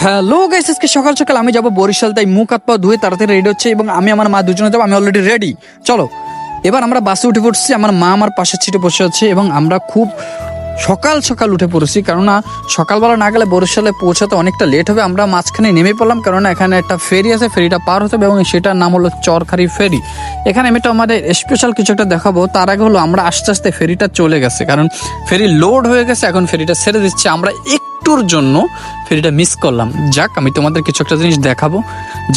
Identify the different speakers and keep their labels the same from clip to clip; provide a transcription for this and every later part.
Speaker 1: Hello guys, আজকে সকাল সকাল আমি যাব বরিশাল, তাই মুখ হাত পা ধুয়ে তাড়াতাড়ি রেডি হচ্ছে এবং আমি আমার মা দুজনে যাবো। আমি অলরেডি রেডি। চলো এবার আমরা বাসে উঠে পড়ছি। আমার মা আমার পাশের সিটে বসে আছে এবং আমরা খুব সকাল সকাল উঠে পড়েছি, কেননা সকালবেলা না গেলে বরিশালে পৌঁছাতে অনেকটা লেট হবে। আমরা মাঝখানে নেমে পড়লাম, কেননা এখানে একটা ফেরি আছে, ফেরিটা পার হতে হবে এবং সেটার নাম হলো চরখারি ফেরি। এখানে আমি তো আমাদের স্পেশাল কিছু একটা দেখাবো। তার আগে হলো আমরা আস্তে আস্তে ফেরিটা চলে গেছে, কারণ ফেরি লোড হয়ে গেছে, এখন ফেরিটা ছেড়ে দিচ্ছে। আমরা একটুর জন্য ফেরিটা মিস করলাম। যাক, আমি তোমাদের কিছু একটা জিনিস দেখাবো,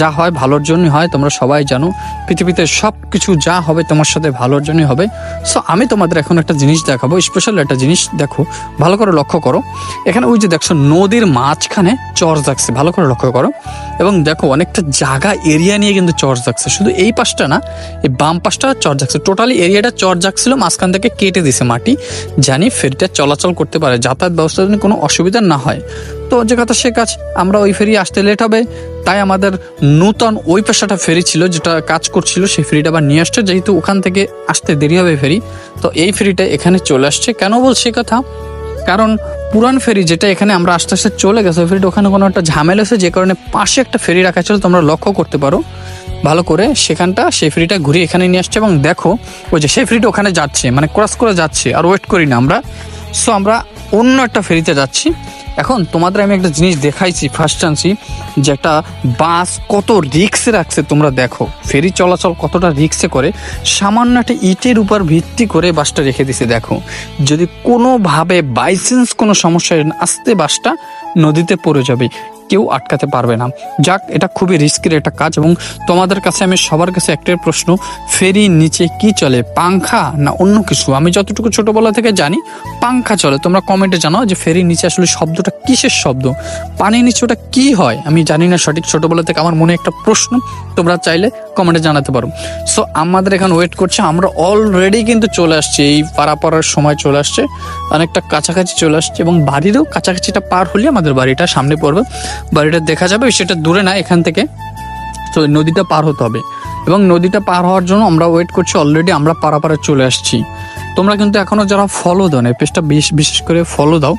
Speaker 1: যা হয় ভালোর জন্যই হয়। তোমরা সবাই জানো পৃথিবীতে সব কিছু যা হবে তোমার সাথে ভালোর জন্যই হবে। সো আমি তোমাদের এখন একটা জিনিস দেখাবো, স্পেশাল একটা জিনিস। দেখো, ভালো করে লক্ষ্য করো। এখানে ওই যে দেখছো নদীর মাঝখানে চর জাগছে, ভালো করে লক্ষ্য করো। এবং দেখো অনেকটা জায়গা এরিয়া নিয়ে কিন্তু চর জাগছে, শুধু এই পাশটা না, এই বাম পাশটা চর জাগছে। টোটালি এরিয়াটা চর জাগছিল, মাঝখান থেকে কেটে দিছে মাটি, জানি ফেরিটা চলাচল করতে পারে, যাতায়াত ব্যবস্থার জন্য কোনো অসুবিধা না হয়। তো যে কথা সে কাজ, আমরা ওই ফেরি আসতে লেট হবে, তাই আমাদের নূতন ওই পেশাটা ফেরি ছিল যেটা কাজ করছিল, সেই ফেরিটা আবার নিয়ে আসছে, যেহেতু ওখান থেকে আসতে দেরি হবে ফেরি। তো এই ফেরিটা এখানে চলে আসছে। কেন বলছি কথা, কারণ পুরান ফেরি যেটা এখানে আমরা আস্তে আস্তে চলে গেছে, ওই ফেরিটা ওখানে কোনো একটা ঝামেলা আছে, যে কারণে পাশে একটা ফেরি রাখা ছিল, তোমরা লক্ষ্য করতে পারো ভালো করে। সেখানটা সেই ফেরিটা ঘুরিয়ে এখানে নিয়ে আসছে এবং দেখো ওই যে সেই ফেরিটা ওখানে যাচ্ছে, মানে ক্রস করে যাচ্ছে। আর ওয়েট করি না আমরা, সো আমরা অন্য একটা ফেরিতে যাচ্ছি। এখন তোমাদের আমি একটা জিনিস দেখাইছি, ফার্স্ট আনছি, যে একটা বাস কত রিক্সে রাখছে। তোমরা দেখো ফেরি চলাচল কতটা রিক্সে করে, সামান্য একটা ইটের উপর ভিত্তি করে বাসটা রেখে দিছে। দেখো, যদি কোনোভাবে বাইচান্স কোনো সমস্যা আসতে বাসটা নদীতে পড়ে যাবে, কেউ আটকাতে পারবে না। যাক, এটা খুবই রিস্কের একটা কাজ। এবং তোমাদের কাছে আমি সবার কাছে একটাই প্রশ্ন, ফেরির নিচে কি চলে, পাংখা না অন্য কিছু? আমি যতটুকু ছোটবেলা থেকে জানি পাংখা চলে। তোমরা কমেন্টে জানাও যে ফেরির নিচে আসলে শব্দটা কিসের শব্দ, পানির নিচে ওটা কি হয়। আমি জানি না সঠিক, ছোটবেলা থেকে আমার মনে একটা প্রশ্ন, তোমরা চাইলে কমেন্টে জানাতে পারো। সো আমাদের এখানে ওয়েট করছে, আমরা অলরেডি কিন্তু চলে আসছি, এই পারাপাড়ার সময় চলে আসছে, অনেকটা কাছাকাছি চলে আসছে এবং বাড়িরও কাছাকাছিটা পার হলে আমাদের বাড়িটা সামনে পড়বে, বাড়িটা দেখা যাবে। সেটা দূরে না, এখান থেকে তো নদীটা পার হতে হবে এবং নদীটা পার হওয়ার জন্য আমরা ওয়েট করছি। অলরেডি আমরা পারাপারে চলে আসছি। তোমরা কিন্তু এখনো যারা ফলো দাও না, এই পেজটা বিশেষ করে ফলো দাও।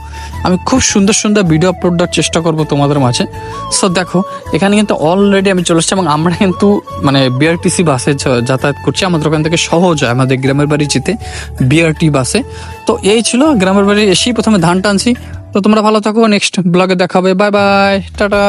Speaker 1: আমি খুব সুন্দর সুন্দর ভিডিও আপলোড দেওয়ার চেষ্টা করবো তোমাদের মাঝে। সো দেখো, এখানে কিন্তু অলরেডি আমি চলে আসছি এবং আমরা কিন্তু মানে বিআরটিসি বাসে যাতায়াত করছি। আমাদের ওখান থেকে সহজ হয় আমাদের গ্রামের বাড়ি যেতে বিআরটি বাসে। তো এই ছিল, গ্রামের বাড়ি এসেই প্রথমে ধান টানছি। তো তোমরা ভালো থাকো, নেক্সট ব্লগে দেখাবে। Bye bye, tata.